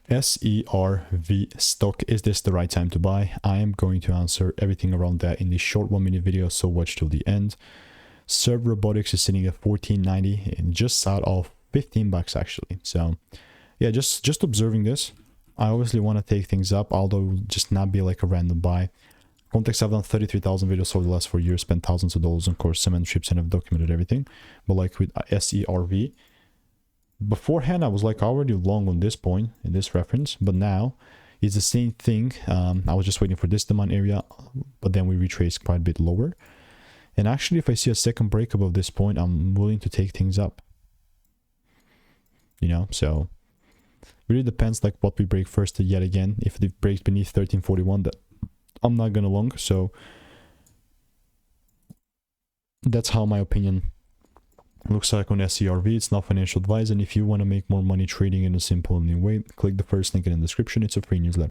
SERV stock, is this the right time to buy? I am going to answer everything around that in this short 1-minute video, so watch till the end. SERV Robotics is sitting at 14.90 and just south of 15 bucks actually. So yeah, just observing this. I obviously want to take things up, although just not be like a random buy. Context, I've done 33,000 videos over the last 4 years, spent thousands of dollars on course, mentorships, and I've documented everything. But like with SERV, beforehand I was like already long on this point in this reference, but now it's the same thing. I was just waiting for this demand area, but then we retraced quite a bit lower. And actually, if I see a second break above this point, I'm willing to take things up. You know, so really depends like what we break first yet again. If it breaks beneath 1341, that I'm not gonna long. So that's how my opinion looks like on SERV. It's not financial advice, and if you want to make more money trading in a simple and new way, click the first link in the description. It's a free newsletter.